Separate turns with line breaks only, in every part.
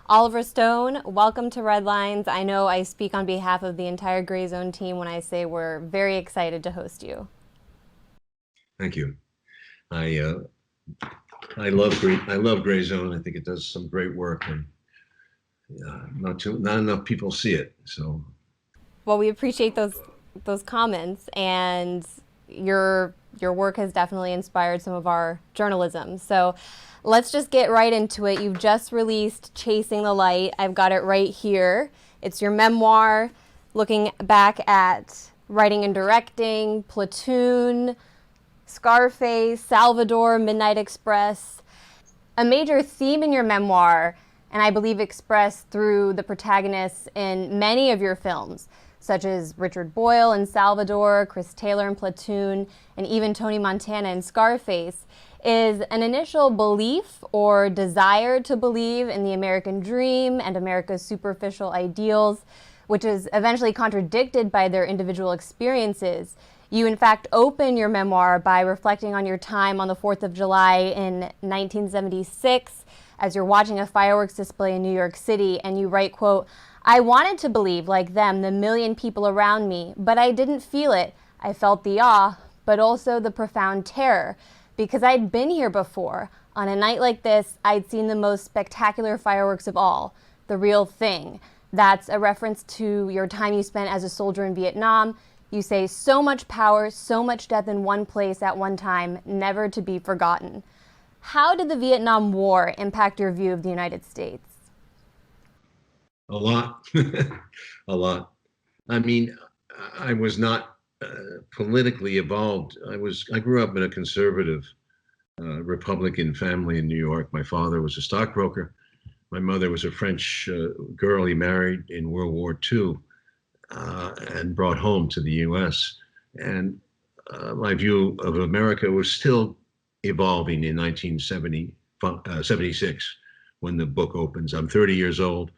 Oliver Stone, welcome to Red Lines. I know I speak on behalf of the entire Grayzone team when I say we're very excited to host you.
Thank you. I I love Grayzone. I think it does some great work, and not enough people see it. So,
Well, we appreciate those comments, and your work has definitely inspired some of our journalism. So let's just get right into it. You've just released Chasing the Light. I've got it right here. It's your memoir looking back at writing and directing, Platoon, Scarface, Salvador, Midnight Express. A major theme in your memoir, and I believe expressed through the protagonists in many of your films, such as Richard Boyle in Salvador, Chris Taylor in Platoon, and even Tony Montana in Scarface, is an initial belief or desire to believe in the American dream and America's superficial ideals, which is eventually contradicted by their individual experiences. You, in fact, open your memoir by reflecting on your time on the 4th of July in 1976 as you're watching a fireworks display in New York City, and you write, quote, "I wanted to believe, like them, the million people around me, but I didn't feel it. I felt the awe, but also the profound terror, because I'd been here before. On a night like this, I'd seen the most spectacular fireworks of all, the real thing." That's a reference to your time you spent as a soldier in Vietnam. You say, "So much power, so much death in one place at one time, never to be forgotten." How did the Vietnam War impact your view of the United States?
a lot, a lot. I mean, I was not politically evolved. I grew up in a conservative Republican family in New York. My father was a stockbroker. My mother was a French girl he married in World War II. And brought home to the U.S. And my view of America was still evolving in 1976 when the book opens. I'm 30 years old.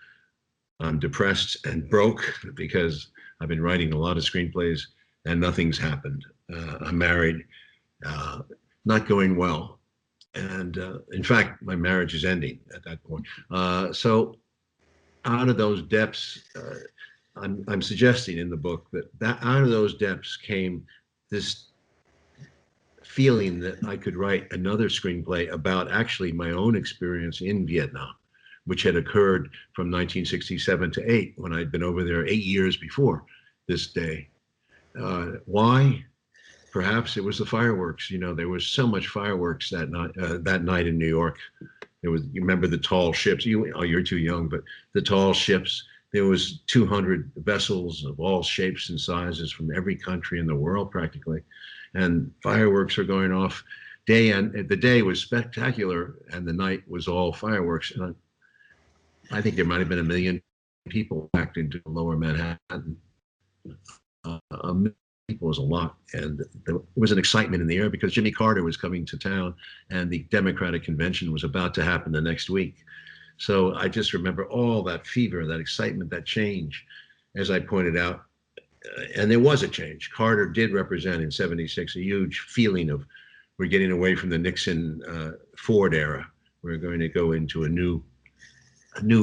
I'm depressed and broke because I've been writing a lot of screenplays and nothing's happened. I'm married, not going well. And in fact, my marriage is ending at that point. So out of those depths, I'm suggesting in the book that out of those depths came this feeling that I could write another screenplay about actually my own experience in Vietnam, which had occurred from 1967 to 8 when I'd been over there 8 years before this day. Why? Perhaps it was the fireworks. You know, there was so much fireworks that night in New York. There was, you remember the tall ships. You're too young, but the tall ships. There was 200 vessels of all shapes and sizes from every country in the world practically, and fireworks are going off day, and the day was spectacular and the night was all fireworks. And I think there might have been 1 million people packed into lower Manhattan. 1 million people was a lot, and there was an excitement in the air because Jimmy Carter was coming to town and the Democratic convention was about to happen the next week. So I just remember all that fever, that excitement, that change, as I pointed out. And there was a change. Carter did represent in 76 a huge feeling of we're getting away from the Nixon Ford era. We're going to go into a new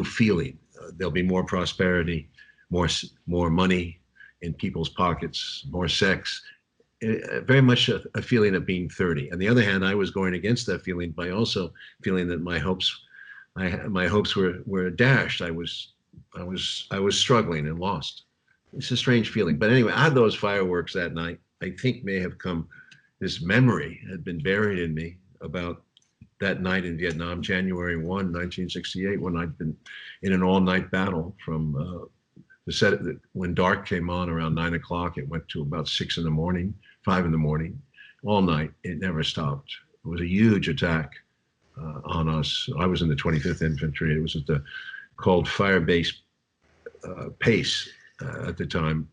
feeling. There'll be more prosperity, more money in people's pockets, more sex. Very much a feeling of being 30. On the other hand, I was going against that feeling by also feeling that my hopes were dashed. I was struggling and lost. It's a strange feeling. But anyway, out of those fireworks that night, I think may have come this memory had been buried in me about that night in Vietnam, January 1, 1968, when I'd been in an all-night battle from the set when dark came on around 9 o'clock. It went to about 6 in the morning, 5 in the morning, all night. It never stopped. It was a huge attack on us. I was in the 25th Infantry. It was called Fire Base Pace at the time,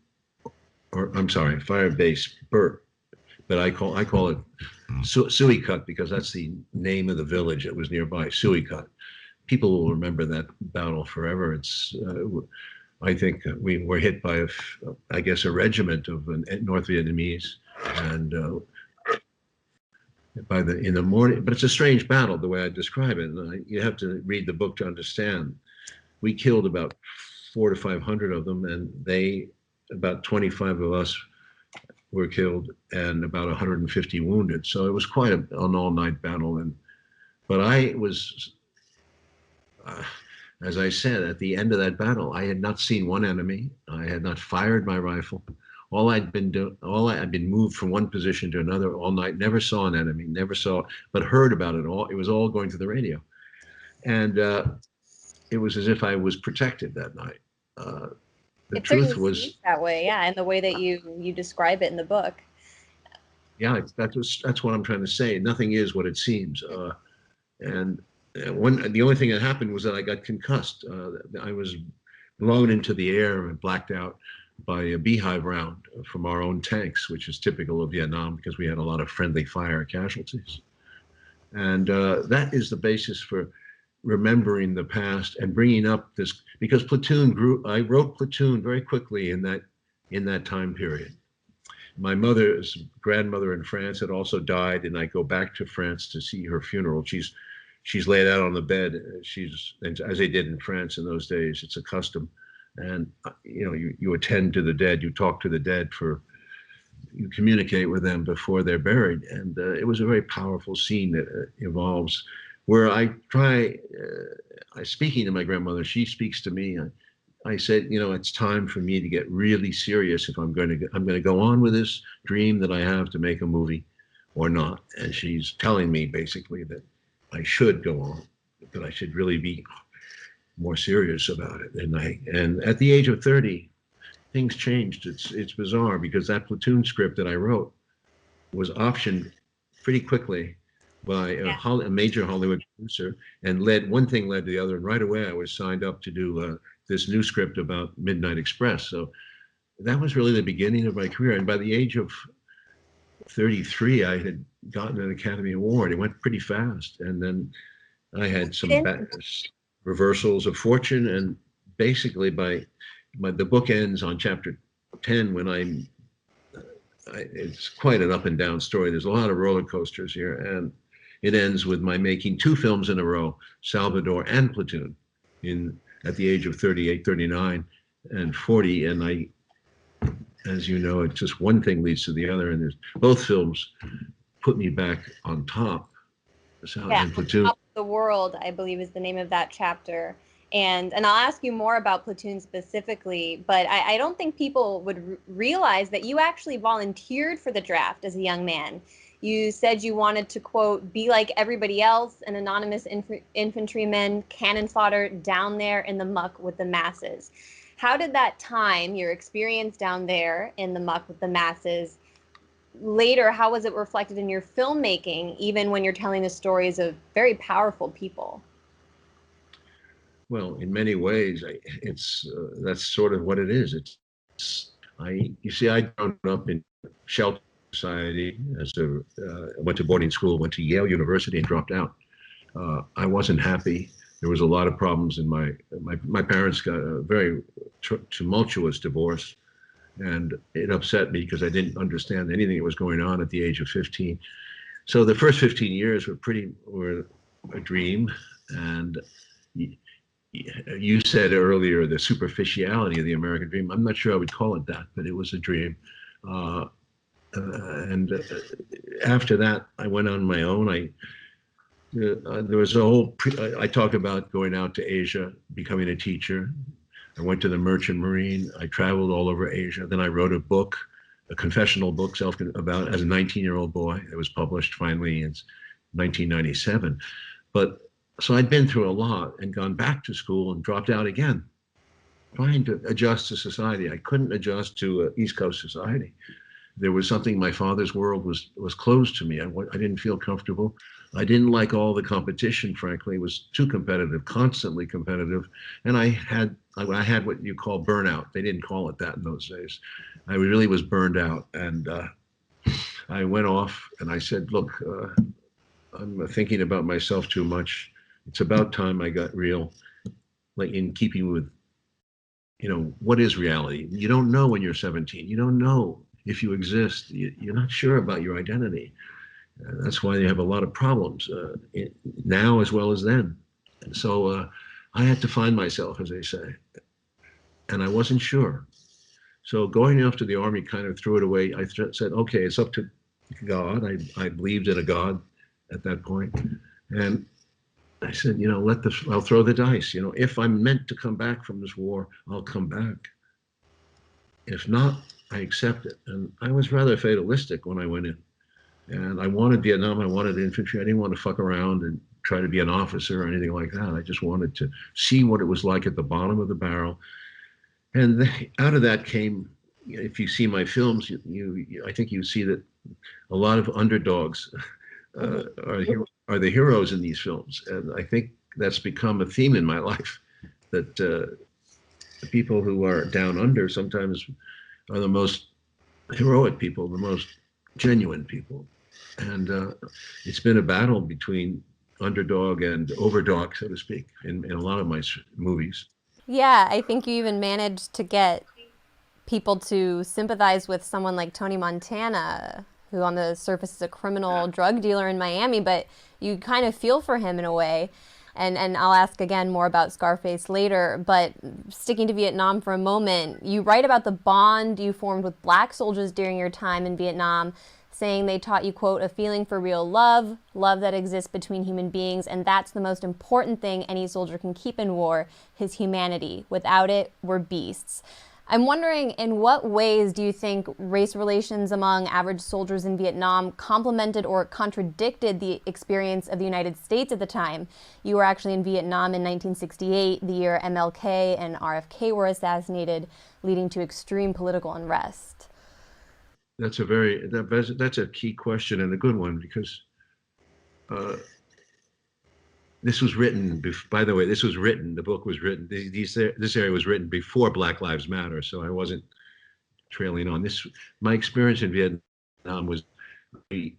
or I'm sorry, Fire Base Burt, but I call it Suicut because that's the name of the village that was nearby. Suicut. People will remember that battle forever. It's I think we were hit by I guess a regiment of North Vietnamese, and in the morning. But it's a strange battle the way I describe it. And you have to read the book to understand. we killed about 400 to 500 of them, and about 25 of us were killed and about 150 wounded. So it was quite an all-night battle. But I was, as I said, at the end of that battle, I had not seen one enemy. I had not fired my rifle. All I'd been moved from one position to another all night. Never saw an enemy. Never saw, but heard about it all. It was all going to the radio, and it was as if I was protected that night. The
It
truth
certainly
was,
seems that way, yeah, and the way that you describe it in the book.
yeah, that's what I'm trying to say. Nothing is what it seems. And the only thing that happened was that I got concussed. I was blown into the air and blacked out by a beehive round from our own tanks, which is typical of Vietnam because we had a lot of friendly fire casualties. And that is the basis for remembering the past and bringing up this, because Platoon grew. I wrote Platoon very quickly in that time period. My mother's grandmother in France had also died, and I go back to France to see her funeral. She's laid out on the bed. As they did in France in those days. It's a custom, and you attend to the dead. You talk to the dead you communicate with them before they're buried, and it was a very powerful scene that involves where I try. Speaking to my grandmother, she speaks to me. I said, it's time for me to get really serious if I'm going to go on with this dream that I have to make a movie or not. And she's telling me basically that I should go on, that I should really be more serious about it. And at the age of 30, things changed. It's bizarre because that Platoon script that I wrote was optioned pretty quickly by a major Hollywood producer, and one thing led to the other. And right away, I was signed up to do this new script about Midnight Express. So that was really the beginning of my career. And by the age of 33, I had gotten an Academy Award. It went pretty fast. And then I had some reversals of fortune. And basically, the book ends on chapter 10 when it's quite an up and down story. There's a lot of roller coasters here. And it ends with my making 2 films in a row, Salvador and Platoon, at the age of 38, 39, and 40. And as you know, it's just one thing leads to the other. And both films put me back on top.
And Platoon. Top of the World, I believe, is the name of that chapter. And I'll ask you more about Platoon specifically, but I don't think people would realize that you actually volunteered for the draft as a young man. You said you wanted to, quote, be like everybody else, an anonymous infantryman, cannon fodder down there in the muck with the masses. How did that time, your experience down there in the muck with the masses, later, how was it reflected in your filmmaking, even when you're telling the stories of very powerful people?
Well, in many ways, that's sort of what it is. You see, I'd grown up in shelter society. I went to boarding school, went to Yale University, and dropped out. I wasn't happy. There was a lot of problems in my parents got a very tumultuous divorce, and it upset me because I didn't understand anything that was going on at the age of 15. So the first 15 years were a dream, and you said earlier the superficiality of the American dream. I'm not sure I would call it that, but it was a dream. And after that, I went on my own. There was I talk about going out to Asia, becoming a teacher. I went to the Merchant Marine. I traveled all over Asia. Then I wrote a book, a confessional book about as a 19-year-old boy. It was published finally in 1997. So I'd been through a lot and gone back to school and dropped out again, trying to adjust to society. I couldn't adjust to East Coast society. There was something, my father's world was closed to me. I didn't feel comfortable. I didn't like all the competition, frankly. It was too competitive, constantly competitive. And I had what you call burnout. They didn't call it that in those days. I really was burned out. And I went off and I said, look, I'm thinking about myself too much. It's about time I got real, like in keeping with, what is reality? You don't know when you're 17. You don't know if you exist. You're not sure about your identity. That's why you have a lot of problems now as well as then. So I had to find myself, as they say, and I wasn't sure. So going off to the army kind of threw it away. I said, okay, it's up to God. I believed in a God at that point. And I said, I'll throw the dice. If I'm meant to come back from this war, I'll come back. If not, I accept it. And I was rather fatalistic when I went in. And I wanted Vietnam. I wanted infantry. I didn't want to fuck around and try to be an officer or anything like that. I just wanted to see what it was like at the bottom of the barrel. And out of that came, if you see my films, I think you see that a lot of underdogs are the heroes in these films. And I think that's become a theme in my life, that the people who are down under sometimes are the most heroic people, the most genuine people. And it's been a battle between underdog and overdog, so to speak, in a lot of my movies.
Yeah, I think you even managed to get people to sympathize with someone like Tony Montana, who on the surface is a criminal drug dealer in Miami, but you kind of feel for him in a way. And I'll ask again more about Scarface later, but sticking to Vietnam for a moment, you write about the bond you formed with black soldiers during your time in Vietnam, saying they taught you, quote, a feeling for real love, love that exists between human beings, and that's the most important thing any soldier can keep in war, his humanity. Without it, we're beasts. I'm wondering, in what ways do you think race relations among average soldiers in Vietnam complemented or contradicted the experience of the United States at the time? You were actually in Vietnam in 1968, the year MLK and RFK were assassinated, leading to extreme political unrest.
That's a key question and a good one, because uh, this was written. By the way, this was written. The book was written. This area was written before Black Lives Matter, so I wasn't trailing on this. My experience in Vietnam was the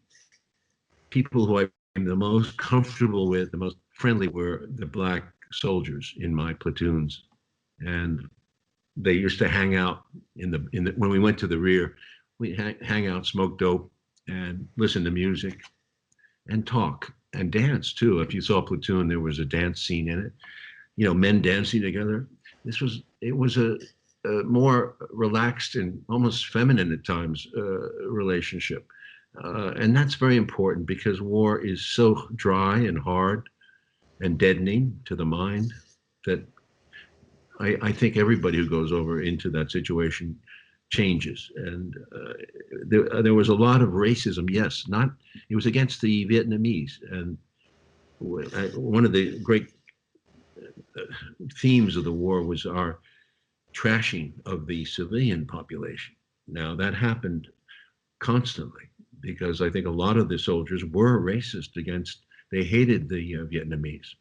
people who I'm the most comfortable with, the most friendly, were the black soldiers in my platoons, and they used to hang out in the when we went to the rear. We hang out, smoke dope, and listen to music, and talk and dance too. If you saw Platoon, there was a dance scene in it. Men dancing together. It was a more relaxed and almost feminine at times relationship, and that's very important because war is so dry and hard and deadening to the mind that I think everybody who goes over into that situation changes. And there was a lot of racism. Yes, not it was against the Vietnamese, and one of the great themes of the war was our trashing of the civilian population. Now that happened constantly because I think a lot of the soldiers were racist against. They hated the Vietnamese.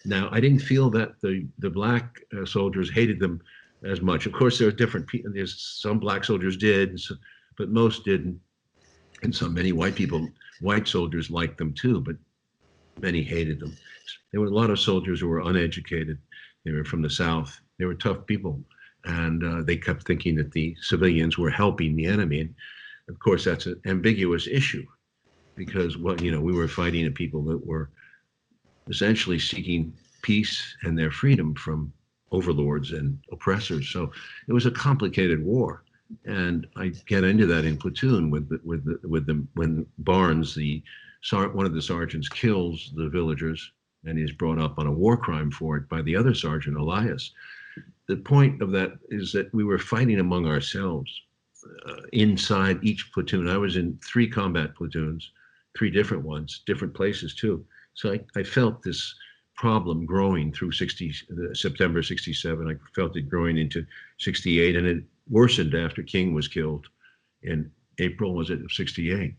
Now, I didn't feel that the black soldiers hated them as much. Of course, there are different people. There's some black soldiers did, but most didn't, and many white soldiers liked them too, but many hated them. There were a lot of soldiers who were uneducated. They were from the South. They were tough people, and they kept thinking that the civilians were helping the enemy. And of course, that's an ambiguous issue because we were fighting a people that were essentially seeking peace and their freedom from overlords and oppressors. So it was a complicated war, and I get into that in Platoon when Barnes, one of the sergeants, kills the villagers, and he's brought up on a war crime for it by the other sergeant, Elias. The point of that is that we were fighting among ourselves inside each platoon. I was in 3 combat platoons, 3 different ones, different places too. So I felt this problem growing through September 67. I felt it growing into 68, and it worsened after King was killed in April, was it, of 68.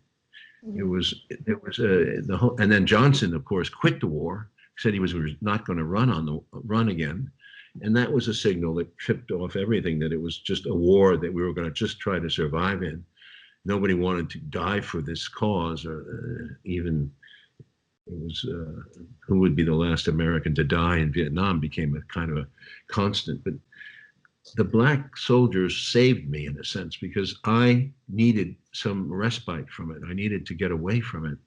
It was the whole, and then Johnson, of course, quit the war, said he was not going to run again. And that was a signal that tripped off everything, that it was just a war that we were going to just try to survive in. Nobody wanted to die for this cause, or even it was who would be the last American to die in Vietnam became a kind of a constant. But the black soldiers saved me in a sense because I needed some respite from it. I needed to get away from it.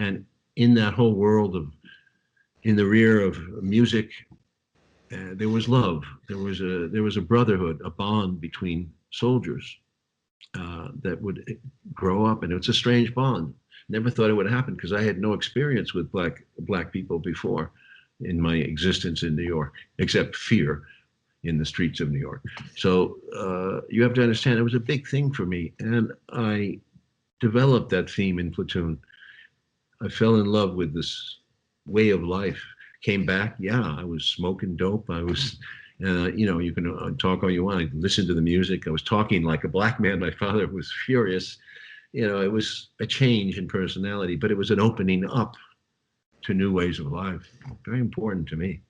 And in that whole world of in the rear of music, there was love. There was a brotherhood, a bond between soldiers that would grow up, and it's a strange bond. Never thought it would happen because I had no experience with black people before in my existence in New York, except fear in the streets of New York. So you have to understand, it was a big thing for me, and I developed that theme in Platoon. I fell in love with this way of life. Came back, yeah, I was smoking dope. I was, you know, you can talk all you want. I listen to the music. I was talking like a black man. My father was furious. You know, it was a change in personality, but it was an opening up to new ways of life. Very important to me.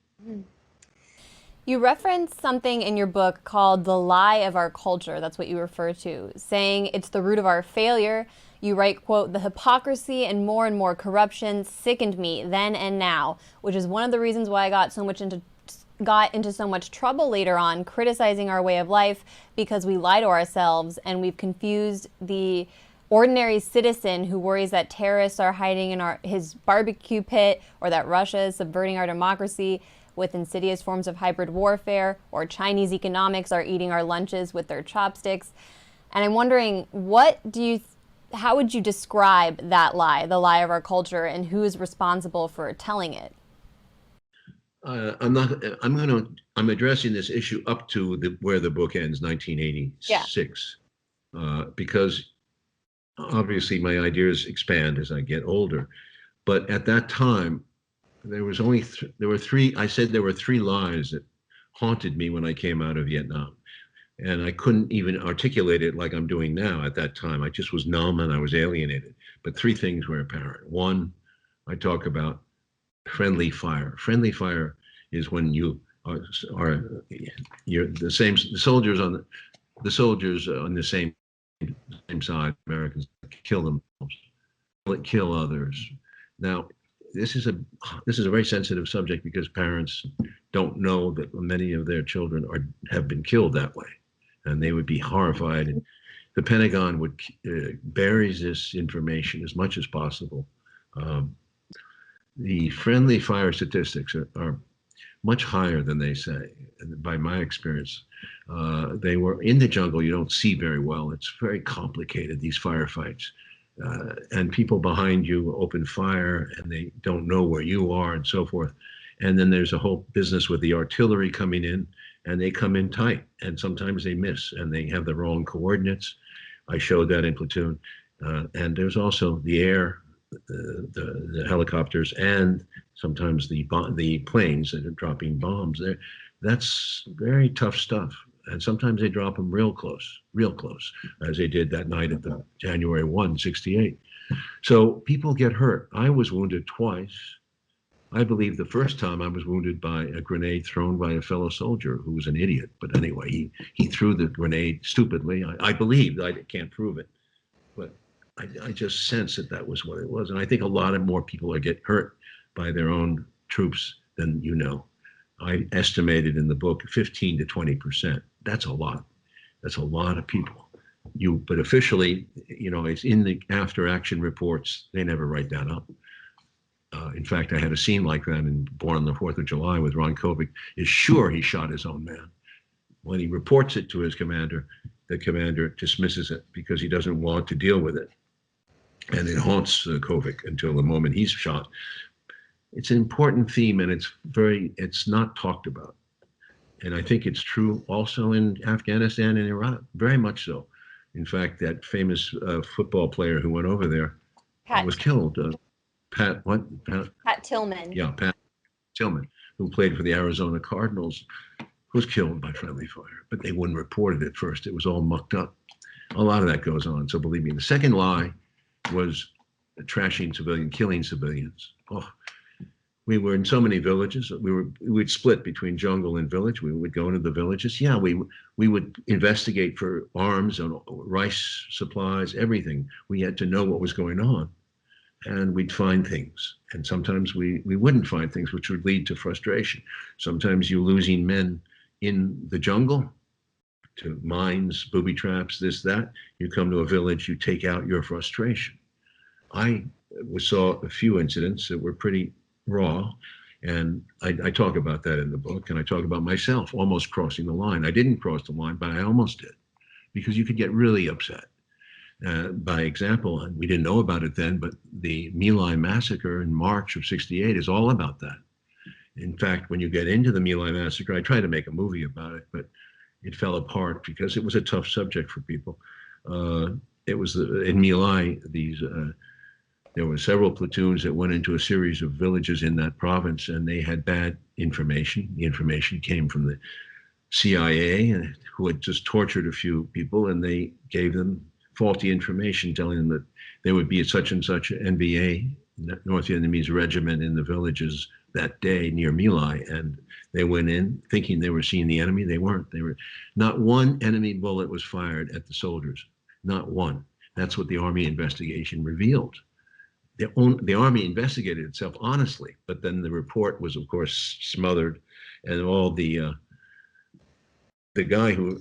You reference something in your book called the lie of our culture. That's what you refer to, saying it's the root of our failure. You write, quote, the hypocrisy and more corruption sickened me then and now, which is one of the reasons why I got into so much trouble later on criticizing our way of life, because we lie to ourselves and we've confused the ordinary citizen who worries that terrorists are hiding in his barbecue pit, or that Russia is subverting our democracy with insidious forms of hybrid warfare, or Chinese economics are eating our lunches with their chopsticks. And I'm wondering, how would you describe that lie, the lie of our culture, and who is responsible for telling it?
I'm addressing this issue up to where the book ends, 1986, because obviously my ideas expand as I get older. But at that time, there were three. I said there were three lies that haunted me when I came out of Vietnam, and I couldn't even articulate it like I'm doing now. At that time, I just was numb and I was alienated. But three things were apparent. One, I talk about friendly fire. Friendly fire is when you're the soldiers on the same side. Americans kill themselves, kill others. Now, this is a very sensitive subject because parents don't know that many of their children have been killed that way, and they would be horrified. And the Pentagon would buries this information as much as possible. The friendly fire statistics are much higher than they say. And by my experience, they were in the jungle. You don't see very well. It's very complicated, these firefights. And people behind you open fire and they don't know where you are and so forth. And then there's a whole business with the artillery coming in, and they come in tight, and sometimes they miss and they have the wrong coordinates. I showed that in Platoon. And there's also the air, the helicopters, and sometimes the planes that are dropping bombs. That's very tough stuff. And sometimes they drop them real close, as they did that night at the January 1, 68. So people get hurt. I was wounded twice. I believe the first time I was wounded by a grenade thrown by a fellow soldier who was an idiot. But anyway, he threw the grenade stupidly. I believed, I can't prove it, but I just sense that was what it was. And I think a lot of more people are getting hurt by their own troops than you know. I estimated in the book 15 to 20%. That's a lot. That's a lot of people. But officially, it's in the after action reports. They never write that up. In fact, I had a scene like that in Born on the 4th of July with Ron Kovic. Is sure he shot his own man. When he reports it to his commander, the commander dismisses it because he doesn't want to deal with it. And it haunts Kovic until the moment he's shot. It's an important theme, and it's not talked about. And I think it's true also in Afghanistan and Iraq, very much so. In fact, that famous football player who went over there was killed. Pat
Tillman.
Yeah, Pat Tillman, who played for the Arizona Cardinals, was killed by friendly fire. But they wouldn't report it at first. It was all mucked up. A lot of that goes on. So believe me, the second lie was trashing killing civilians. Oh, we were in so many villages. We'd split between jungle and village. We would go into the villages. Yeah, we would investigate for arms and rice supplies, everything. We had to know what was going on, and we'd find things. And sometimes we wouldn't find things, which would lead to frustration. Sometimes you losing men in the jungle to mines, booby traps, this, that. You come to a village, you take out your frustration. I saw a few incidents that were pretty raw, And I talk about that in the book, and I talk about myself almost crossing the line. I didn't cross the line, but I almost did, because you could get really upset. By example, and we didn't know about it then, but the My Lai massacre in March of '68 is all about that. In fact, when you get into the My Lai massacre, I tried to make a movie about it, but it fell apart because it was a tough subject for people. It was in My Lai, there were several platoons that went into a series of villages in that province, and they had bad information. The information came from the CIA, who had just tortured a few people, and they gave them faulty information, telling them that there would be such and such NVA, North Vietnamese regiment, in the villages that day near My Lai. And they went in thinking they were seeing the enemy. They weren't. They were not one enemy bullet was fired at the soldiers. Not one. That's what the Army investigation revealed. The Army investigated itself honestly, but then the report was, of course, smothered, and all the guy who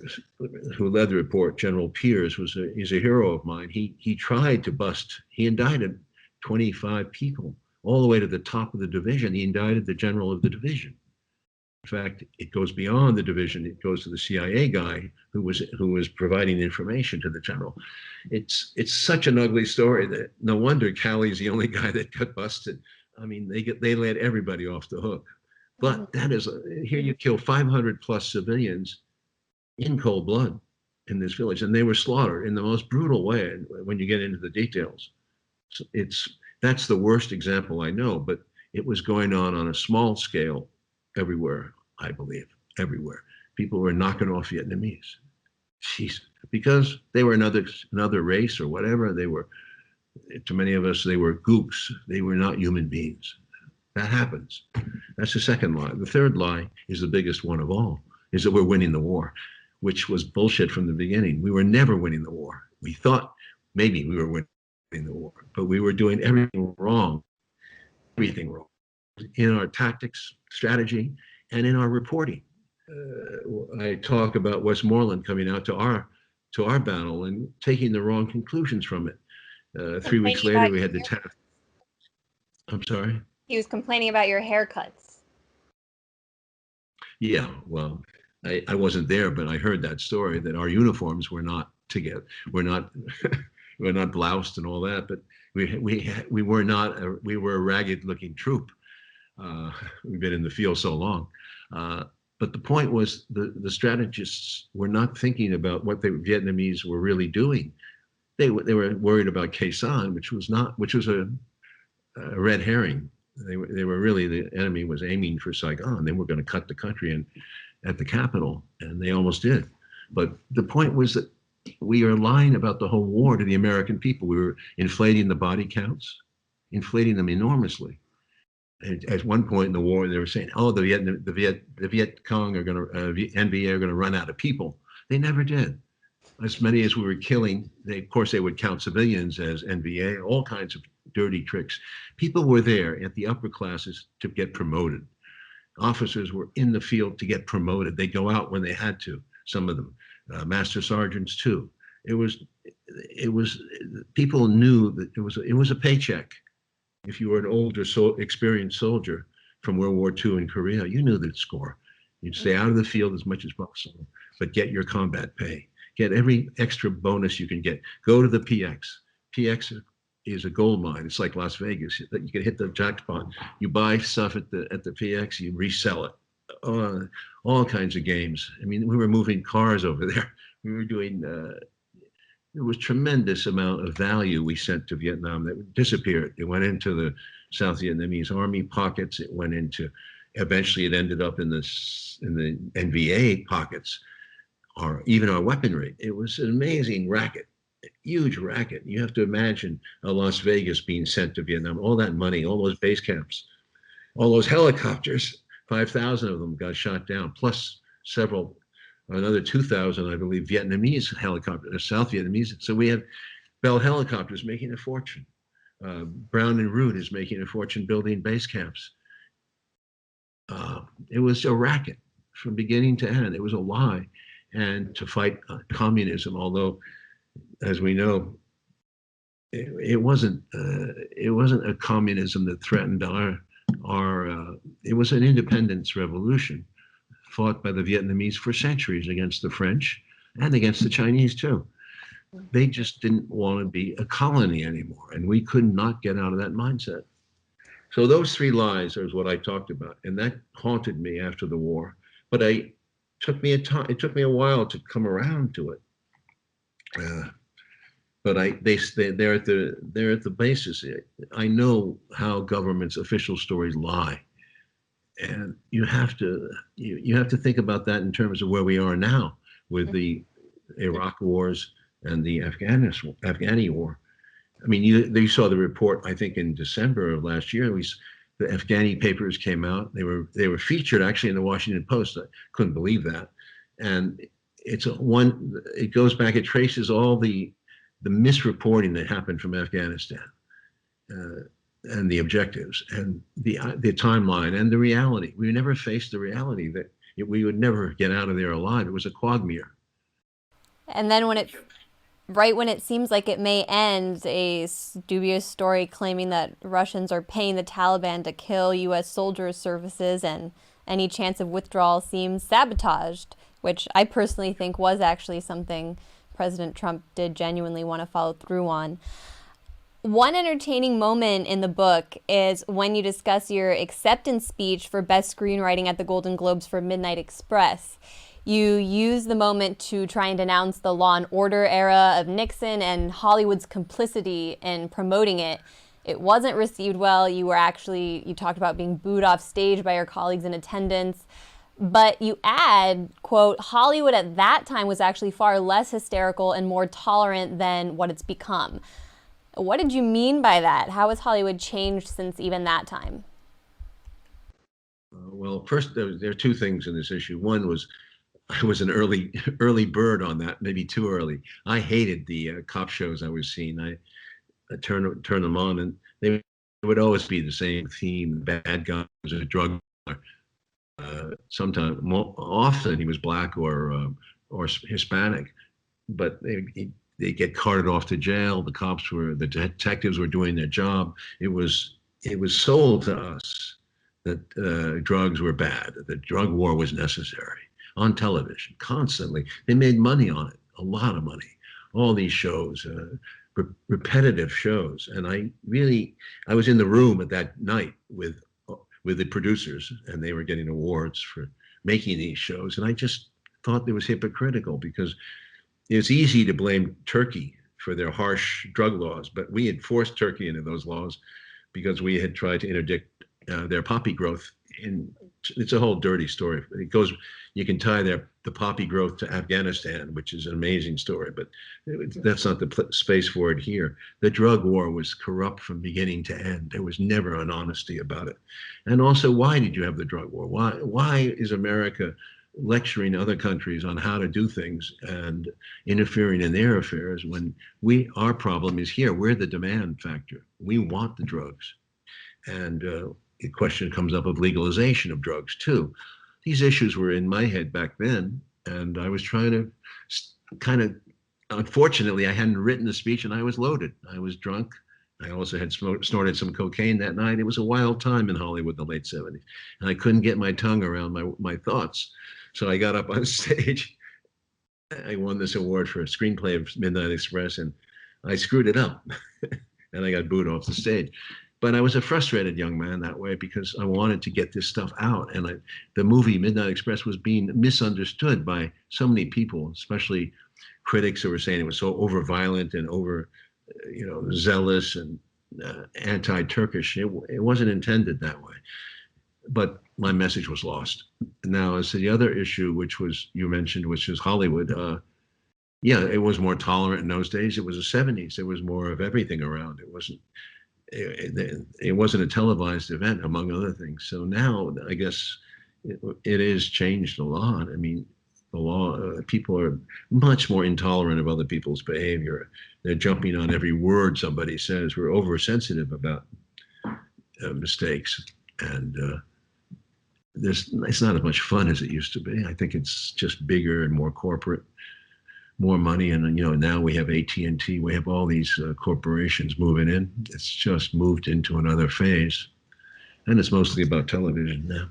led the report, General Pierce, he's a hero of mine. He tried to bust. He indicted 25 people all the way to the top of the division. He indicted the general of the division. In fact, it goes beyond the division. It goes to the CIA guy who was providing information to the general. It's such an ugly story that no wonder Callie's the only guy that got busted. I mean, they let everybody off the hook. But that is here you kill 500 plus civilians in cold blood in this village, and they were slaughtered in the most brutal way. When you get into the details, so that's the worst example I know, but it was going on a small scale everywhere. I believe everywhere people were knocking off Vietnamese. Jeez, because they were another race or whatever. They were, to many of us, they were gooks. They were not human beings. That happens. That's the second lie. The third lie is the biggest one of all, is that we're winning the war, which was bullshit from the beginning. We were never winning the war. We thought maybe we were winning the war, but we were doing everything wrong in our tactics, strategy, and in our reporting. I talk about Westmoreland coming out to our battle and taking the wrong conclusions from it. 3 weeks later, we had the task. I'm sorry?
He was complaining about your haircuts.
Yeah, well, I wasn't there, but I heard that story, that our uniforms were not together. We're not we're not bloused and all that, but we were not. We were a ragged-looking troop. We've been in the field so long. But the point was, the strategists were not thinking about what the Vietnamese were really doing. They were worried about Khe Sanh, which was a red herring. They were really, the enemy was aiming for Saigon. They were going to cut the country in at the capital, and they almost did. But the point was that we are lying about the whole war to the American people. We were inflating the body counts, inflating them enormously. And at one point in the war, they were saying, "Oh, the Viet Cong are going to NVA are going to run out of people." They never did. As many as we were killing, of course, they would count civilians as NVA, all kinds of dirty tricks. People were there at the upper classes to get promoted. Officers were in the field to get promoted. They go out when they had to. Some of them, master sergeants too. It was people knew that it was a paycheck. If you were an older, experienced soldier from World War II in Korea, you knew the score. You'd stay out of the field as much as possible, but get your combat pay. Get every extra bonus you can get. Go to the PX. PX is a gold mine. It's like Las Vegas. You can hit the jackpot. You buy stuff at the PX, you resell it. All kinds of games. I mean, we were moving cars over there. We were doing. There was tremendous amount of value we sent to Vietnam that disappeared. It went into the South Vietnamese Army pockets. It went into. Eventually, it ended up in the NVA pockets, or even our weaponry. It was an amazing racket. Huge racket. You have to imagine Las Vegas being sent to Vietnam, all that money, all those base camps, all those helicopters, 5,000 of them got shot down, plus another 2,000, I believe, Vietnamese helicopters, South Vietnamese. So we have Bell Helicopters making a fortune. Brown and Root is making a fortune building base camps. It was a racket from beginning to end. It was a lie. And to fight communism, although, as we know, it wasn't a communism that threatened our it was an independence revolution fought by the Vietnamese for centuries against the French and against the Chinese too. They just didn't want to be a colony anymore, and we could not get out of that mindset. So those three lies is what I talked about, and that haunted me after the war. But it took me a while to come around to it. But they're at the basis. I know how government's official stories lie, and you have to think about that in terms of where we are now with the Iraq wars and the Afghani war. I mean, you saw the report, I think, in December of last year. The Afghani papers came out. They were featured actually in the Washington Post. I couldn't believe that. And it goes back, it traces all the misreporting that happened from Afghanistan and the objectives and the timeline and the reality. We never faced the reality that we would never get out of there alive. It was a quagmire.
And then right when it seems like it may end, a dubious story claiming that Russians are paying the Taliban to kill U.S. soldiers' services and any chance of withdrawal seems sabotaged, which I personally think was actually something President Trump did genuinely want to follow through on. One entertaining moment in the book is when you discuss your acceptance speech for Best Screenwriting at the Golden Globes for Midnight Express. You use the moment to try and denounce the Law and Order era of Nixon and Hollywood's complicity in promoting it. It wasn't received well. You talked about being booed off stage by your colleagues in attendance. But you add, quote, Hollywood at that time was actually far less hysterical and more tolerant than what it's become. What did you mean by that? How has Hollywood changed since even that time?
Well, first, there are two things in this issue. One was I was an early bird on that, maybe too early. I hated the cop shows I was seeing. I turn them on, and they would always be the same theme: bad guys, a drug dealer. Sometimes, more often, he was black or Hispanic, but they get carted off to jail. The detectives were doing their job. It was sold to us that drugs were bad, that drug war was necessary on television constantly. They made money on it, a lot of money. All these shows, repetitive shows, and I was in the room at that night with the producers, and they were getting awards for making these shows. And I just thought it was hypocritical because it's easy to blame Turkey for their harsh drug laws, but we had forced Turkey into those laws because we had tried to interdict their poppy growth. It's a whole dirty story. You can tie the poppy growth to Afghanistan, which is an amazing story, but that's not the space for it here. The drug war was corrupt from beginning to end. There was never an honesty about it. And also, why did you have the drug war? Why is America lecturing other countries on how to do things and interfering in their affairs when our problem is here? We're the demand factor. We want the drugs. And the question comes up of legalization of drugs too. These issues were in my head back then, and I was trying to unfortunately, I hadn't written the speech and I was loaded. I was drunk. I also had snorted some cocaine that night. It was a wild time in Hollywood, the late 70s, and I couldn't get my tongue around my thoughts. So I got up on stage. I won this award for a screenplay of Midnight Express, and I screwed it up, and I got booed off the stage. But I was a frustrated young man that way because I wanted to get this stuff out. And the movie Midnight Express was being misunderstood by so many people, especially critics who were saying it was so over-violent and zealous and anti-Turkish. It wasn't intended that way. But my message was lost. Now, as to the other issue, which was you mentioned, which is Hollywood, it was more tolerant in those days. It was the 70s. There was more of everything around. It wasn't a televised event, among other things. So now, I guess it is changed a lot. I mean, the law, people are much more intolerant of other people's behavior. They're jumping on every word somebody says. We're oversensitive about mistakes, and it's not as much fun as it used to be. I think it's just bigger and more corporate, more money, and now we have AT&T, we have all these corporations moving in. It's just moved into another phase, And it's mostly about television now.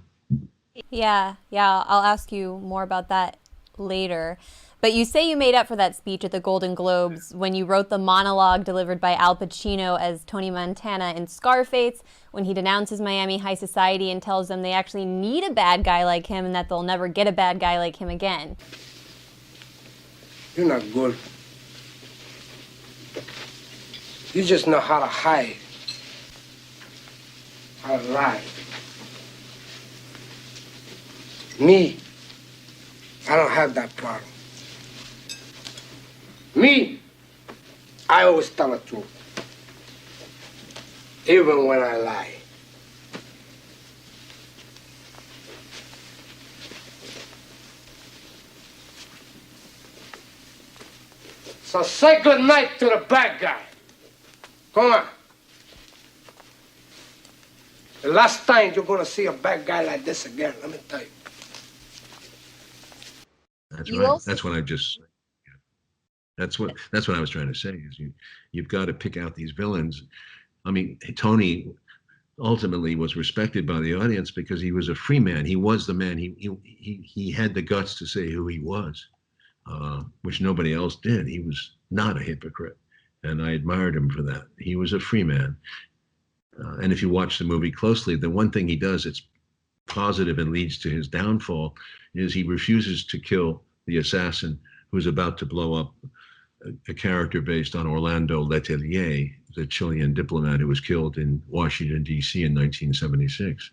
Yeah, yeah, I'll ask you more about that later. But you say you made up for that speech at the Golden Globes when you wrote the monologue delivered by Al Pacino as Tony Montana in Scarface, when he denounces Miami high society and tells them they actually need a bad guy like him and that they'll never get a bad guy like him again.
You're not good. You just know how to hide, how to lie. Me, I don't have that problem. Me, I always tell the truth, even when I lie. So say good night to the bad guy. Come on. The last time you're gonna see a bad guy like this again, let me tell you.
That's right. That's what I just. That's what I was trying to say. Is you've got to pick out these villains. I mean, Tony ultimately was respected by the audience because he was a free man. He was the man. He had the guts to say who he was, which nobody else did. He was not a hypocrite, and I admired him for that. He was a free man. And if you watch the movie closely, the one thing he does that's positive and leads to his downfall is he refuses to kill the assassin who's about to blow up a character based on Orlando Letelier, the Chilean diplomat who was killed in Washington, D.C. in 1976.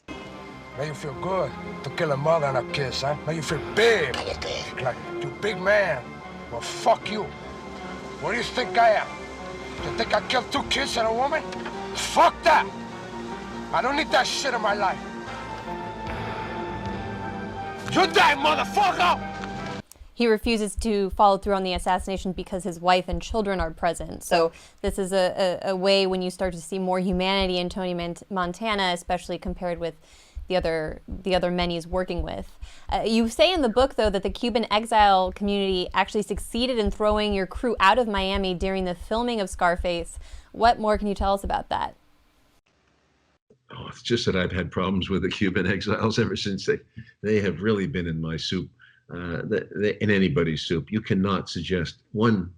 Now you feel good to kill a mother and a kiss, huh? Now you feel big. Like, you big man. Well, fuck you. What do you think I am? You think I killed 2 kids and a woman? Fuck that! I don't need that shit in my life. You die, motherfucker!
He refuses to follow through on the assassination because his wife and children are present. So this is a way when you start to see more humanity in Tony Montana, especially compared with the other men he's working with. You say in the book, though, that the Cuban exile community actually succeeded in throwing your crew out of Miami during the filming of Scarface. What more can you tell us about that?
Oh, it's just that I've had problems with the Cuban exiles ever since. They have really been in my soup, in anybody's soup. You cannot suggest one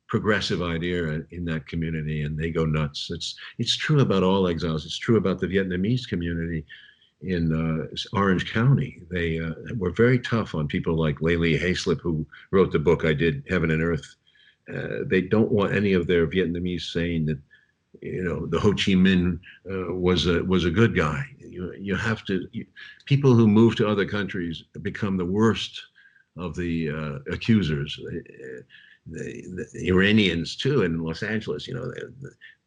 progressive idea in that community and they go nuts. It's true about all exiles. It's true about the Vietnamese community in Orange County. They were very tough on people like Layli Haislip, who wrote the book I did, Heaven and Earth. They don't want any of their Vietnamese saying that, you know, the Ho Chi Minh was a good guy. You have to. People who move to other countries become the worst of the accusers. The Iranians too in Los Angeles, you know,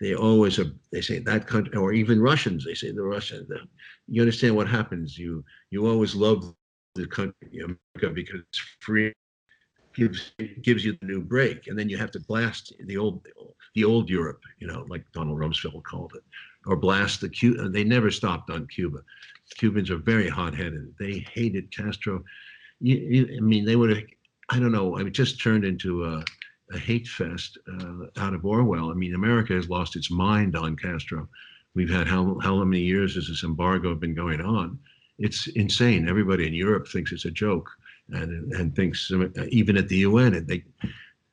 they always are. They say that country, or even Russians. They say the Russians. You understand what happens? You always love the country, America, because it's free. Gives you the new break, and then you have to blast the old Europe, you know, like Donald Rumsfeld called it, or blast the Cuba. They never stopped on Cuba. Cubans are very hot-headed. They hated Castro. I mean, they would have. I don't know. I mean, it just turned into a hate fest out of Orwell. I mean, America has lost its mind on Castro. We've had how many years has this embargo been going on? It's insane. Everybody in Europe thinks it's a joke. And thinks, even at the UN,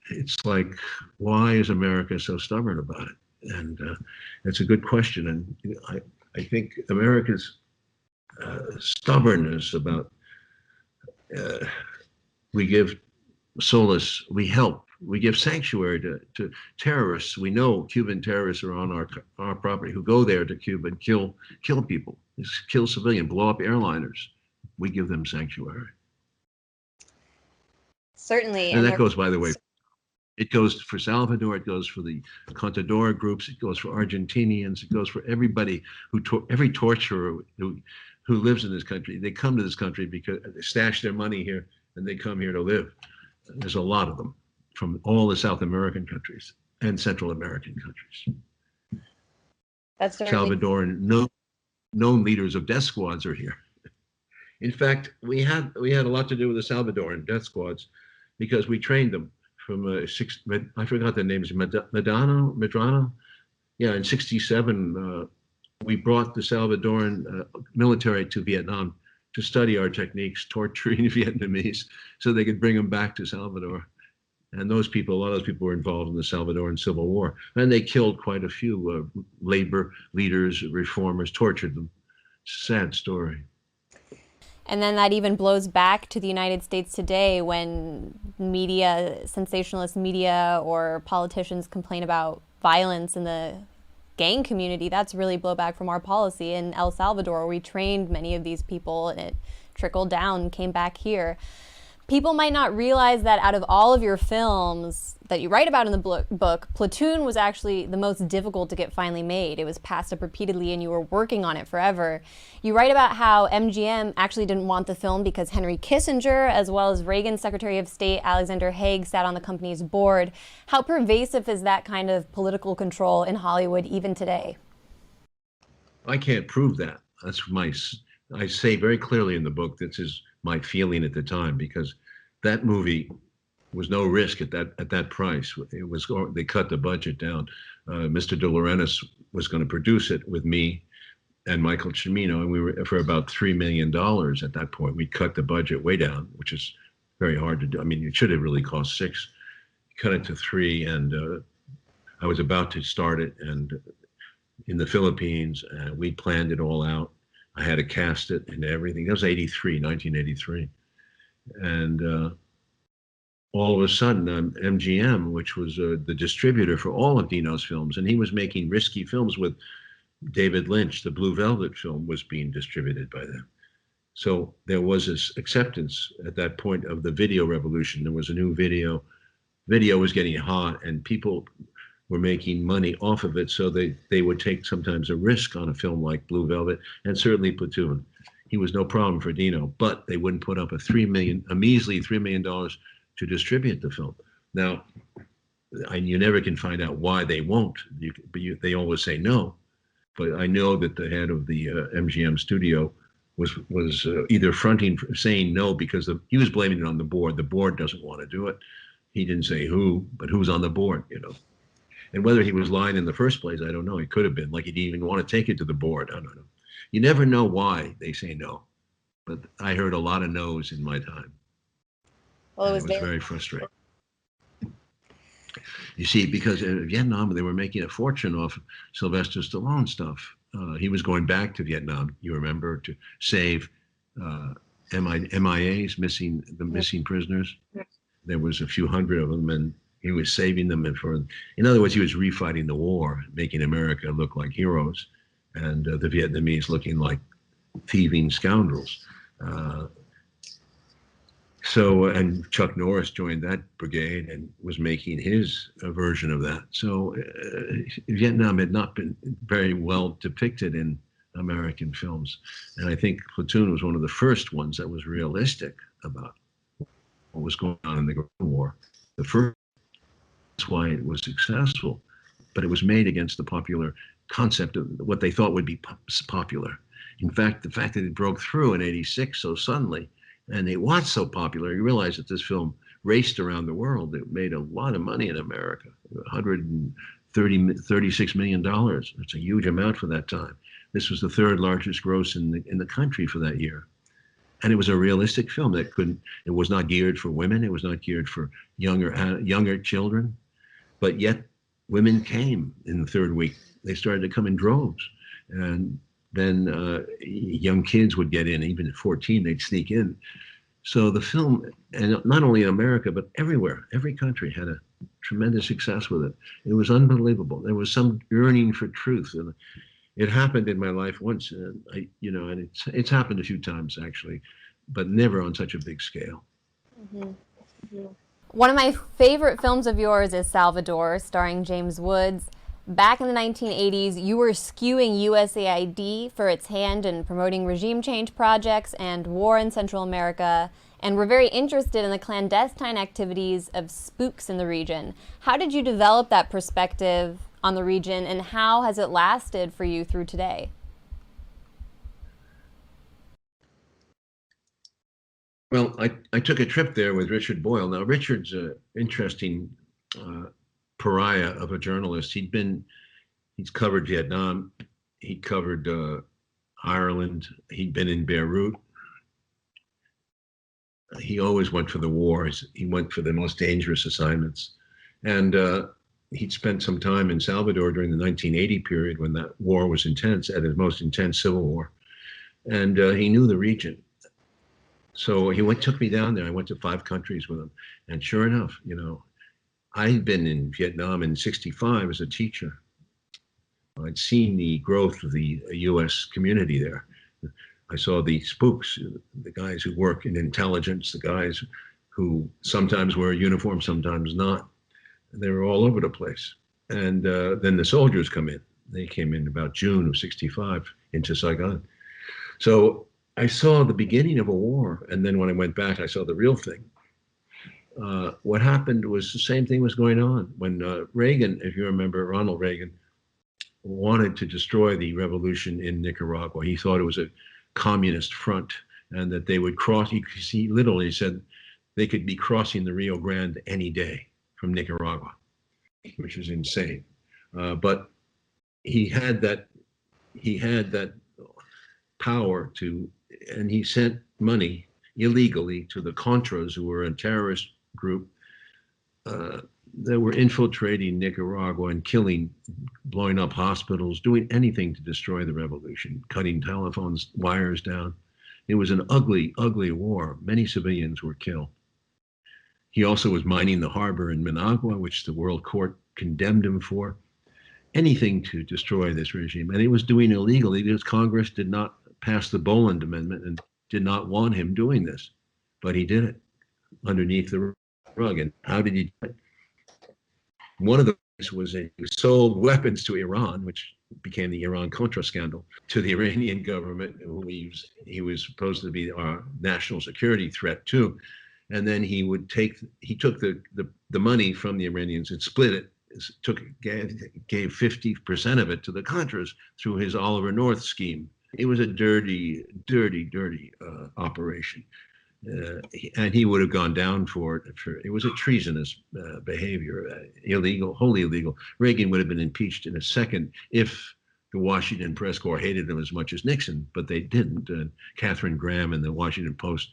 it's like, why is America so stubborn about it? And it's a good question. And I think America's stubbornness about, we give solace, we help, we give sanctuary to terrorists. We know Cuban terrorists are on our property who go there to Cuba and kill people, kill civilians, blow up airliners. We give them sanctuary.
Certainly.
And that goes, by the way, it goes for Salvador, it goes for the Contadora groups, it goes for Argentinians, it goes for everybody every torturer who lives in this country. They come to this country because they stash their money here and they come here to live. There's a lot of them from all the South American countries and Central American countries.
That's certainly...
Salvadoran known leaders of death squads are here. In fact, we had a lot to do with the Salvadoran death squads because we trained them from I forgot the names, Medrano? Yeah, in 67, we brought the Salvadoran military to Vietnam to study our techniques, torturing Vietnamese, so they could bring them back to Salvador. And those people, a lot of those people were involved in the Salvadoran Civil War. And they killed quite a few labor leaders, reformers, tortured them. Sad story.
And then that even blows back to the United States today when media, sensationalist media, or politicians complain about violence in the gang community. That's really blowback from our policy in El Salvador. We trained many of these people and it trickled down and came back here. People might not realize that out of all of your films that you write about in the book, Platoon was actually the most difficult to get finally made. It was passed up repeatedly and you were working on it forever. You write about how MGM actually didn't want the film because Henry Kissinger, as well as Reagan's Secretary of State Alexander Haig, sat on the company's board. How pervasive is that kind of political control in Hollywood even today?
I can't prove that. I say very clearly in the book, this is my feeling at the time, because that movie was no risk at that price. It was, they cut the budget down. Mr. De Laurentiis was going to produce it with me and Michael Cimino, and we were for about $3 million at that point. We cut the budget way down, which is very hard to do. I mean, it should have really cost $6. Cut it to $3, and I was about to start it, and in the Philippines, we planned it all out. I had to cast it and everything. That was 1983. And all of a sudden, MGM, which was the distributor for all of Dino's films, and he was making risky films with David Lynch. The Blue Velvet film was being distributed by them. So there was this acceptance at that point of the video revolution. There was a new video. Video was getting hot, and people were making money off of it, so they would take sometimes a risk on a film like Blue Velvet, and certainly Platoon. He was no problem for Dino, but they wouldn't put up a measly $3 million to distribute the film. Now, you never can find out why they won't, they always say no. But I know that the head of the MGM studio was either saying no because he was blaming it on the board. The board doesn't want to do it. He didn't say who, but who's on the board, you know. And whether he was lying in the first place, I don't know. He could have been, like he didn't even want to take it to the board. I don't know. You never know why they say no. But I heard a lot of no's in my time. Well, it was very frustrating. You see, because in Vietnam, they were making a fortune off Sylvester Stallone stuff. He was going back to Vietnam, you remember, to save MIAs, missing prisoners. There was a few hundred of them, and he was saving them. In other words, he was refighting the war, making America look like heroes, and the Vietnamese looking like thieving scoundrels. And Chuck Norris joined that brigade and was making his version of that. So Vietnam had not been very well depicted in American films. And I think Platoon was one of the first ones that was realistic about what was going on in the Korean War. The first, that's why it was successful, but it was made against the popular concept of what they thought would be popular. In fact, the fact that it broke through in '86 so suddenly, and it was so popular, you realize that this film raced around the world. It made a lot of money in America, $36 million. It's a huge amount for that time. This was the third largest gross in the country for that year. And it was a realistic film it was not geared for women. It was not geared for younger children, but yet women came in the third week. They started to come in droves. And then young kids would get in, even at 14, they'd sneak in. So the film, and not only in America, but everywhere, every country had a tremendous success with it. It was unbelievable. There was some yearning for truth. And it happened in my life once, and and it's happened a few times actually, but never on such a big scale.
Mm-hmm. Mm-hmm. One of my favorite films of yours is Salvador, starring James Woods. Back in the 1980s, you were skewing USAID for its hand in promoting regime change projects and war in Central America, and were very interested in the clandestine activities of spooks in the region. How did you develop that perspective on the region, and how has it lasted for you through today?
Well, I took a trip there with Richard Boyle. Now, Richard's an interesting pariah of a journalist. He's covered Vietnam. he covered Ireland. He'd been in Beirut. He always went for the wars. He went for the most dangerous assignments. And he'd spent some time in Salvador during the 1980 period when that war was intense, at its most intense civil war. And he knew the region. So he took me down there. I went to 5 countries with him. And sure enough, I'd been in Vietnam in '65 as a teacher. I'd seen the growth of the U.S. community there. I saw the spooks, the guys who work in intelligence, the guys who sometimes wear a uniform, sometimes not. They were all over the place. And then the soldiers come in. They came in about June of '65 into Saigon. So I saw the beginning of a war. And then when I went back, I saw the real thing. What happened was the same thing was going on. When Reagan, if you remember, Ronald Reagan, wanted to destroy the revolution in Nicaragua. He thought it was a communist front and that they would cross. He literally said they could be crossing the Rio Grande any day from Nicaragua, which is insane. But he had that power to, and he sent money illegally to the Contras, who were a terrorist group that were infiltrating Nicaragua and killing, blowing up hospitals, doing anything to destroy the revolution, cutting telephones, wires down. It was an ugly, ugly war. Many civilians were killed. He also was mining the harbor in Managua, which the World Court condemned him for. Anything to destroy this regime. And he was doing illegally because Congress did not pass the Boland Amendment and did not want him doing this. But he did it underneath the rug. And how did he do it? One of the things was that he sold weapons to Iran, which became the Iran-Contra scandal, to the Iranian government, who he was supposed to be our national security threat too. And then he took the money from the Iranians and split it, gave 50% of it to the Contras through his Oliver North scheme. It was a dirty, dirty, dirty operation. And he would have gone down for it. It was a treasonous behavior, illegal, wholly illegal. Reagan would have been impeached in a second if the Washington press corps hated him as much as Nixon, but they didn't. Katharine Graham in the Washington Post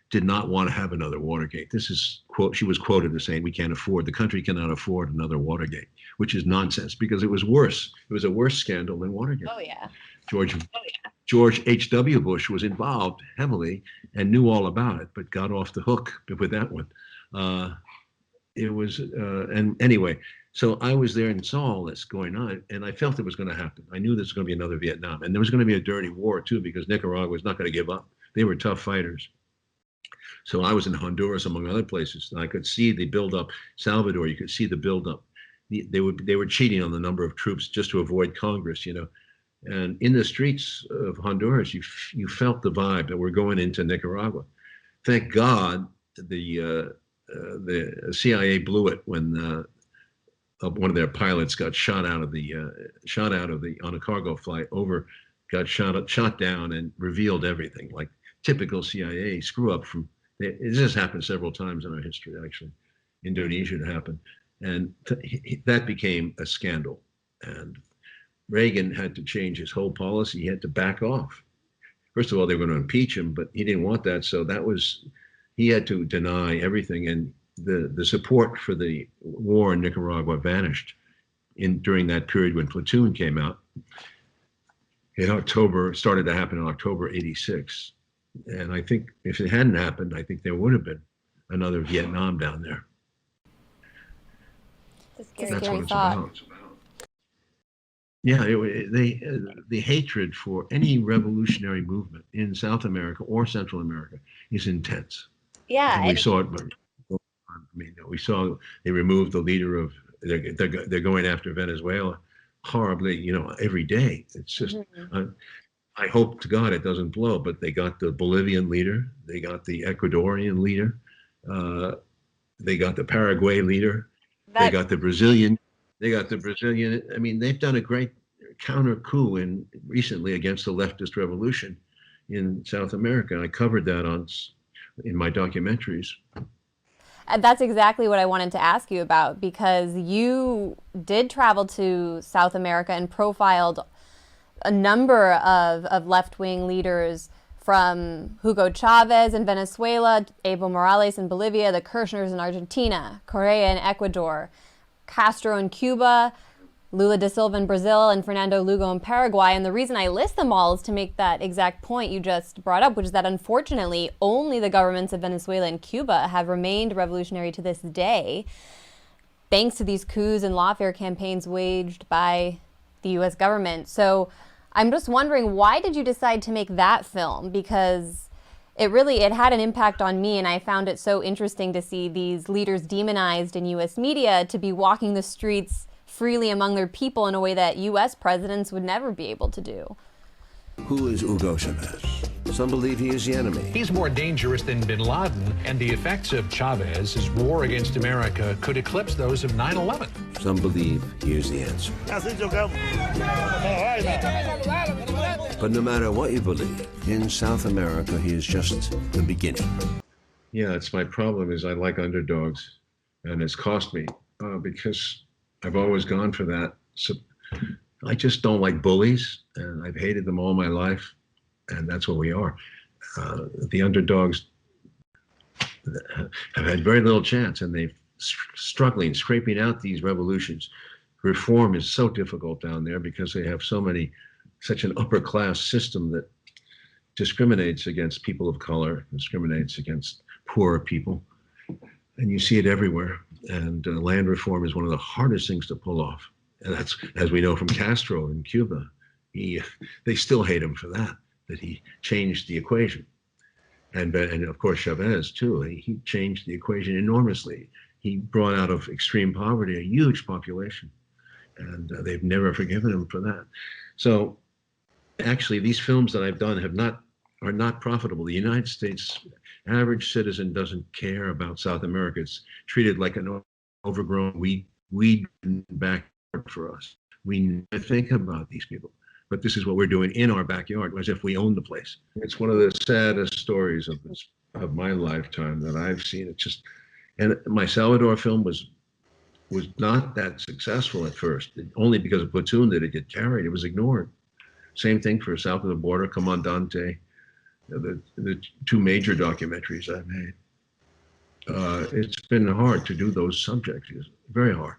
did not want to have another Watergate. She was quoted as saying, the country cannot afford another Watergate, which is nonsense because it was worse. It was a worse scandal than Watergate.
Oh, yeah.
George H.W. Bush was involved heavily and knew all about it, but got off the hook with that one. And anyway, so I was there and saw all this going on, and I felt it was going to happen. I knew there was going to be another Vietnam, and there was going to be a dirty war too, because Nicaragua was not going to give up. They were tough fighters. So I was in Honduras, among other places, and I could see the buildup. Salvador, you could see the buildup. They were cheating on the number of troops just to avoid Congress, And in the streets of Honduras, you felt the vibe that we're going into Nicaragua. Thank God the CIA blew it when one of their pilots got shot out of on a cargo flight got shot down and revealed everything, like typical CIA screw up from. It just happened several times in our history, actually. Indonesia had happened, and that became a scandal. And Reagan had to change his whole policy. He had to back off. First of all, they were going to impeach him, but he didn't want that. So he had to deny everything. And the support for the war in Nicaragua vanished during that period when Platoon came out. Started to happen in October '86. And I think if it hadn't happened, I think there would have been another Vietnam down there.
It's a scary thought.
Yeah, the hatred for any revolutionary movement in South America or Central America is intense.
Yeah,
and we saw it. We saw they removed the leader of. They're going after Venezuela horribly. Every day. It's just. Mm-hmm. I hope to God it doesn't blow, but they got the Bolivian leader, they got the Ecuadorian leader, they got the Paraguay leader, they got the Brazilian. I mean, they've done a great counter coup recently against the leftist revolution in South America. I covered that in my documentaries.
That's exactly what I wanted to ask you about, because you did travel to South America and profiled a number of left-wing leaders, from Hugo Chavez in Venezuela, Evo Morales in Bolivia, the Kirchners in Argentina, Correa in Ecuador, Castro in Cuba, Lula da Silva in Brazil, and Fernando Lugo in Paraguay. And the reason I list them all is to make that exact point you just brought up, which is that unfortunately only the governments of Venezuela and Cuba have remained revolutionary to this day, thanks to these coups and lawfare campaigns waged by the U.S. government. So I'm just wondering, why did you decide to make that film? Because it had an impact on me, and I found it so interesting to see these leaders demonized in U.S. media to be walking the streets freely among their people in a way that U.S. presidents would never be able to do.
Who is Hugo Chavez? Some believe he is the enemy.
He's more dangerous than bin Laden, and the effects of Chavez's war against America could eclipse those of 9/11.
Some believe he is the answer. But no matter what you believe, in South America, he is just the beginning.
Yeah, it's my problem is I like underdogs, and it's cost me because I've always gone for that. So I just don't like bullies, and I've hated them all my life, and that's what we are. The underdogs have had very little chance, and they've struggling, scraping out these revolutions. Reform is so difficult down there because they have such an upper class system that discriminates against people of color, discriminates against poorer people, and you see it everywhere. And land reform is one of the hardest things to pull off. And that's, as we know from Castro in Cuba, they still hate him for that he changed the equation. And of course Chavez too, he changed the equation enormously. He brought out of extreme poverty a huge population, and they've never forgiven him for that. So actually these films that I've done are not profitable. The United States average citizen doesn't care about South America. It's treated like an overgrown weed backyard for us. We never think about these people, but this is what we're doing in our backyard, as if we own the place. It's one of the saddest stories of my lifetime that I've seen. And my Salvador film was not that successful at first. Only because of Platoon did it get carried. It was ignored. Same thing for South of the Border, Comandante, the two major documentaries I've made. It's been hard to do those subjects. It's very hard.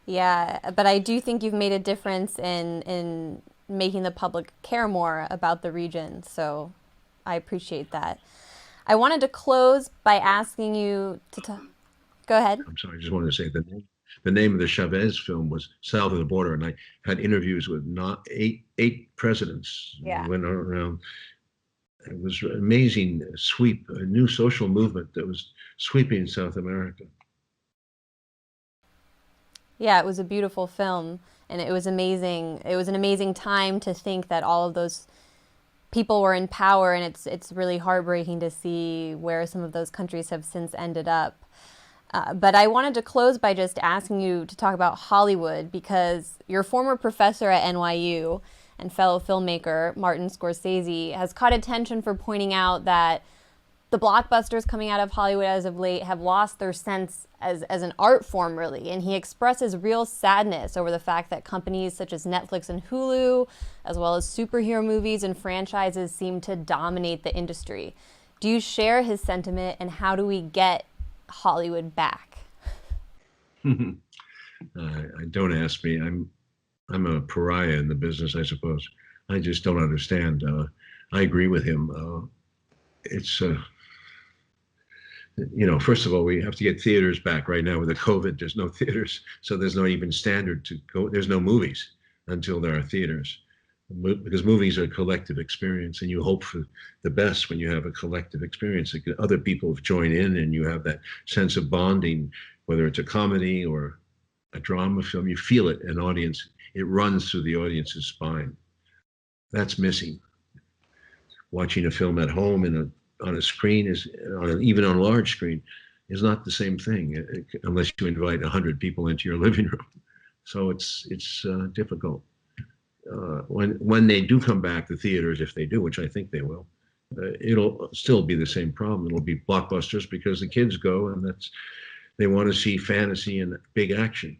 Yeah, but I do think you've made a difference in making the public care more about the region, so I appreciate that. I wanted to close by asking you to go ahead.
I'm sorry, I just wanted to say the name of the Chavez film was South of the Border, and I had interviews with eight presidents.
Yeah.
Went around. It was an amazing sweep, a new social movement that was sweeping South America.
Yeah, it was a beautiful film, and it was amazing. It was an amazing time to think that all of those people were in power, and it's really heartbreaking to see where some of those countries have since ended up. But I wanted to close by just asking you to talk about Hollywood, because your former professor at NYU and fellow filmmaker Martin Scorsese has caught attention for pointing out that the blockbusters coming out of Hollywood as of late have lost their sense as an art form, really. And he expresses real sadness over the fact that companies such as Netflix and Hulu, as well as superhero movies and franchises, seem to dominate the industry. Do you share his sentiment, and how do we get Hollywood back?
Don't ask me. I'm a pariah in the business, I suppose. I just don't understand. I agree with him. It's first of all, we have to get theaters back. Right now with the COVID, there's no theaters, so there's no even standard to go. There's no movies until there are theaters, because movies are a collective experience, and you hope for the best when you have a collective experience. Like other people join in, and you have that sense of bonding, whether it's a comedy or a drama film. You feel it, an audience. It runs through the audience's spine. That's missing. Watching a film at home on a screen even on a large screen is not the same thing unless you invite 100 people into your living room. So it's difficult. When they do come back to theaters, if they do, which I think they will, it'll still be the same problem. It'll be blockbusters because the kids go, and they want to see fantasy and big action.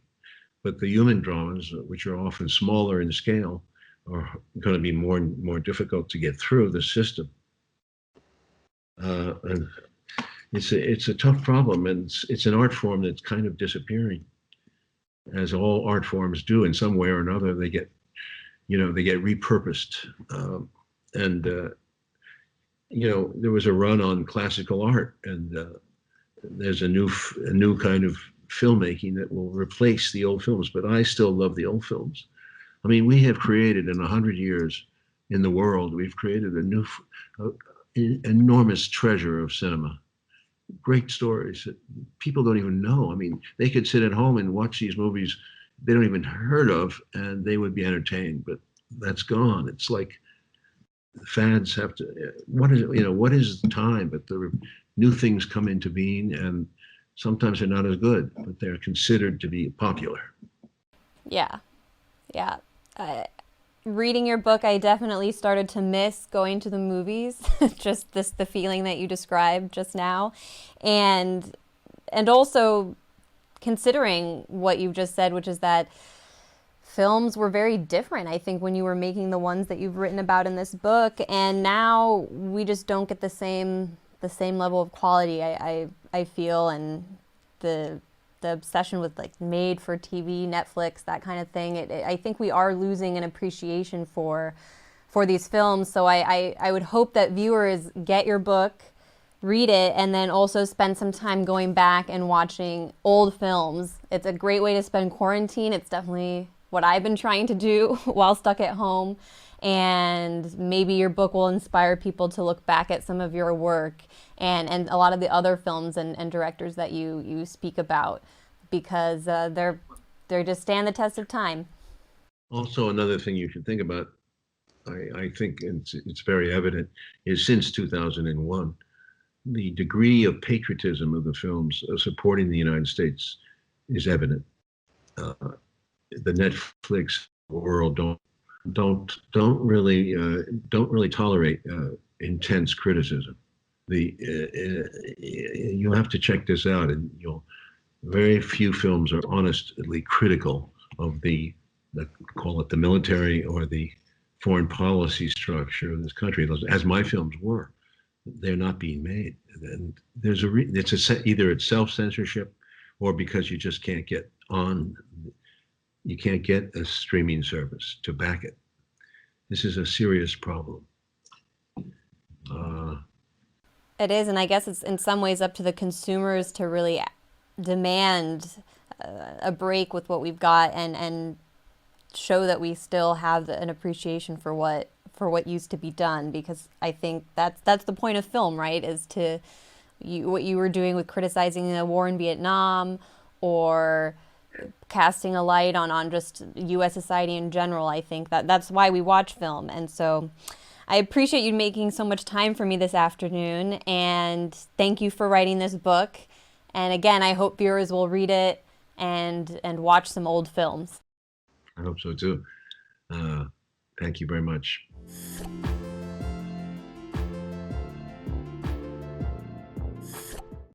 But the human dramas, which are often smaller in scale, are going to be more and more difficult to get through the system. And it's a tough problem, and it's an art form that's kind of disappearing, as all art forms do in some way or another. They get repurposed, and there was a run on classical art, and there's a new kind of filmmaking that will replace the old films. But I still love the old films. I mean, we have created in 100 years in the world, we've created a new, enormous treasure of cinema. Great stories that people don't even know. I mean, they could sit at home and watch these movies they don't even heard of, and they would be entertained. But that's gone. It's like fads have to. What is time? But the new things come into being, and sometimes they're not as good, but they're considered to be popular.
Yeah. Reading your book, I definitely started to miss going to the movies, just the feeling that you described just now. And also considering what you've just said, which is that films were very different, I think, when you were making the ones that you've written about in this book. And now we just don't get the same level of quality, I feel, and the obsession with like made for TV, Netflix, that kind of thing. I think we are losing an appreciation for these films. So I would hope that viewers get your book, read it, and then also spend some time going back and watching old films. It's a great way to spend quarantine. It's definitely what I've been trying to do while stuck at home. And maybe your book will inspire people to look back at some of your work and a lot of the other films and directors that you speak about, because they're just stand the test of time.
Also, another thing you should think about, I think it's very evident, is since 2001, the degree of patriotism of the films supporting the United States is evident. The Netflix world don't really tolerate intense criticism. You have to check this out, and very few films are honestly critical of call it the military or the foreign policy structure of this country, as my films were. They're not being made, and there's either it's self-censorship, or because you just can't get on. You can't get a streaming service to back it. This is a serious problem.
It is, and I guess it's in some ways up to the consumers to really demand a break with what we've got and show that we still have an appreciation for what used to be done, because I think that's the point of film, right? Is to what you were doing with criticizing the war in Vietnam, or casting a light on just U.S. society in general. I think that's why we watch film. And so I appreciate you making so much time for me this afternoon, and thank you for writing this book. And again, I hope viewers will read it and watch some old films.
I hope so too. Thank you very much.